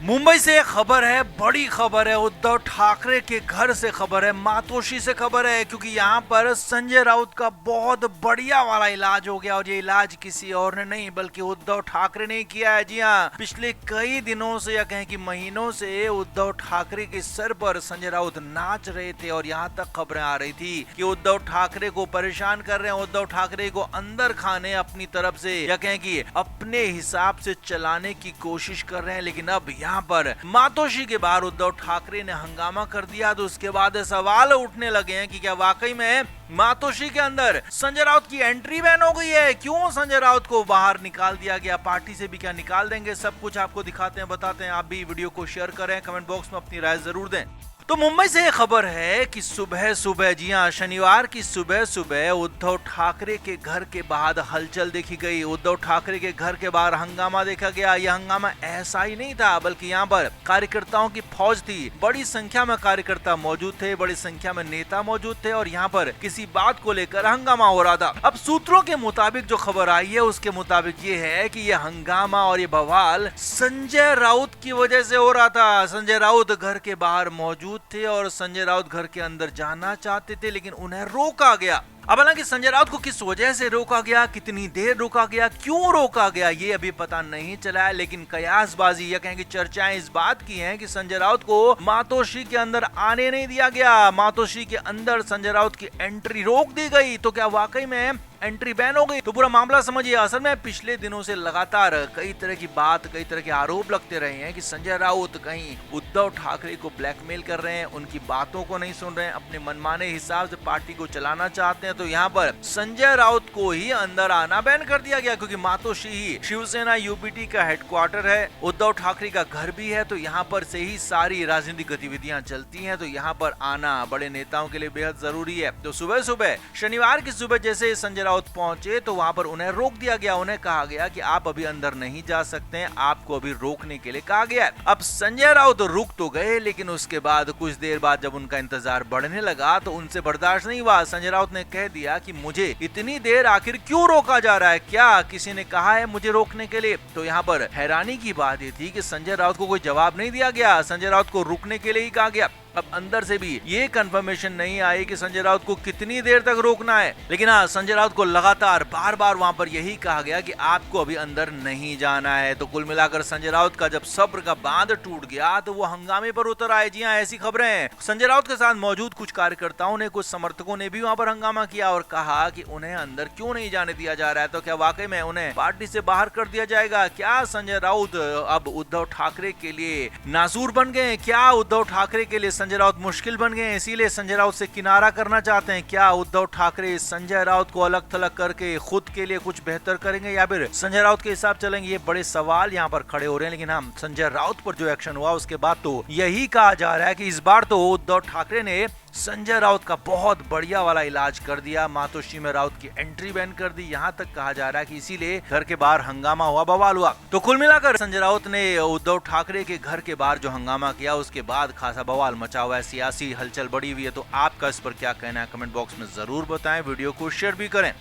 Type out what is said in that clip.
मुंबई से खबर है, बड़ी खबर है। उद्धव ठाकरे के घर से खबर है, मातोश्री से खबर है, क्योंकि यहाँ पर संजय राउत का बहुत बढ़िया वाला इलाज हो गया और ये इलाज किसी और ने नहीं बल्कि उद्धव ठाकरे ने किया है। जी हाँ, पिछले कई दिनों से या कहें कि महीनों से उद्धव ठाकरे के सर पर संजय राउत नाच रहे थे और यहाँ तक खबरें आ रही थी कि उद्धव ठाकरे को परेशान कर रहे हैं, उद्धव ठाकरे को अंदर खाने अपनी तरफ से या कहें कि अपने हिसाब से चलाने की कोशिश कर रहे हैं। लेकिन अब यहाँ पर मातोश्री के बाहर उद्धव ठाकरे ने हंगामा कर दिया, तो उसके बाद सवाल उठने लगे हैं कि क्या वाकई में मातोश्री के अंदर संजय राउत की एंट्री बैन हो गई है? क्यों संजय राउत को बाहर निकाल दिया गया? पार्टी से भी क्या निकाल देंगे? सब कुछ आपको दिखाते हैं, बताते हैं। आप भी वीडियो को शेयर करें, कमेंट बॉक्स में अपनी राय जरूर दें। तो मुंबई से खबर है कि सुबह सुबह, जी हां, शनिवार की सुबह सुबह उद्धव ठाकरे के घर के बाहर हलचल देखी गई। उद्धव ठाकरे के घर के बाहर हंगामा देखा गया। यह हंगामा ऐसा ही नहीं था बल्कि यहाँ पर कार्यकर्ताओं की फौज थी। बड़ी संख्या में कार्यकर्ता मौजूद थे, बड़ी संख्या में नेता मौजूद थे और यहाँ पर किसी बात को लेकर हंगामा हो रहा था। अब सूत्रों के मुताबिक जो खबर आई है उसके मुताबिक ये है कि यह हंगामा और ये बवाल संजय राउत की वजह से हो रहा था। संजय राउत घर के बाहर मौजूद थे और संजय राउत घर के अंदर जाना चाहते थे, लेकिन उन्हें रोका गया। अब हालांकि संजय राउत को किस वजह से रोका गया, कितनी देर रोका गया, क्यों रोका गया, ये अभी पता नहीं चला है। लेकिन कयासबाजी या कहेंगे चर्चाएं इस बात की हैं कि संजय राउत को मातोश्री के अंदर आने नहीं दिया गया। मातोश्री के अंदर संजय राउत की एंट्री रोक दी गई। तो क्या वाकई में एंट्री बैन हो गई? तो पूरा मामला समझिए। असल में पिछले दिनों से लगातार कई तरह की बात, कई तरह के आरोप लगते रहे हैं कि संजय राउत कहीं उद्धव ठाकरे को ब्लैकमेल कर रहे हैं, उनकी बातों को नहीं सुन रहे हैं, अपने मनमाने हिसाब से पार्टी को चलाना चाहते हैं। तो यहाँ पर संजय राउत को ही अंदर आना बैन कर दिया गया, क्योंकि मातोश्री ही शिवसेना यूपीटी का हेडक्वार्टर है, उद्धव ठाकरे का घर भी है। तो यहाँ पर से ही सारी राजनीतिक गतिविधियां चलती हैं। तो यहाँ पर आना बड़े नेताओं के लिए बेहद जरूरी है। तो सुबह सुबह, शनिवार की सुबह जैसे संजय राउत पहुंचे तो वहां पर उन्हें रोक दिया गया। उन्हें कहा गया कि आप अभी अंदर नहीं जा सकते हैं, आपको अभी रोकने के लिए कहा गया। अब संजय राउत रुक तो गए, लेकिन उसके बाद कुछ देर बाद जब उनका इंतजार बढ़ने लगा तो उनसे बर्दाश्त नहीं हुआ। संजय राउत ने कह दिया कि मुझे इतनी देर आखिर क्यों रोका जा रहा है, क्या किसी ने कहा है मुझे रोकने के लिए? तो यहाँ पर हैरानी की बात ये थी कि संजय राउत को कोई जवाब नहीं दिया गया। संजय राउत को रुकने के लिए ही कहा गया। अब अंदर से भी ये कंफर्मेशन नहीं आई कि संजय राउत को कितनी देर तक रोकना है, लेकिन हाँ, संजय राउत को लगातार बार बार वहां पर यही कहा गया कि आपको अभी अंदर नहीं जाना है। तो कुल मिलाकर संजय राउत का जब सब्र का बांध टूट गया तो वो हंगामे पर उतर आए। जी हाँ, ऐसी खबरें हैं। संजय राउत के साथ मौजूद कुछ कार्यकर्ताओं ने, कुछ समर्थकों ने भी वहां पर हंगामा किया और कहा कि उन्हें अंदर क्यों नहीं जाने दिया जा रहा है। तो क्या वाकई में उन्हें पार्टी से बाहर कर दिया जाएगा? क्या संजय राउत अब उद्धव ठाकरे के लिए नासूर बन गए? क्या उद्धव ठाकरे के लिए संजय राउत मुश्किल बन गए, इसीलिए संजय राउत से किनारा करना चाहते हैं? क्या उद्धव ठाकरे संजय राउत को अलग थलग करके खुद के लिए कुछ बेहतर करेंगे या फिर संजय राउत के हिसाब चलेंगे? ये बड़े सवाल यहाँ पर खड़े हो रहे हैं। लेकिन हम संजय राउत पर जो एक्शन हुआ उसके बाद तो यही कहा जा रहा है कि इस बार तो उद्धव ठाकरे ने संजय राउत का बहुत बढ़िया वाला इलाज कर दिया। मातोश्री में राउत की एंट्री बैन कर दी। यहाँ तक कहा जा रहा है कि इसीलिए घर के बाहर हंगामा हुआ, बवाल हुआ। तो कुल मिलाकर संजय राउत ने उद्धव ठाकरे के घर के बाहर जो हंगामा किया उसके बाद खासा बवाल मचा हुआ है, सियासी हलचल बढ़ी हुई है। तो आपका इस पर क्या कहना है? कमेंट बॉक्स में जरूर बताएं, वीडियो को शेयर भी करें।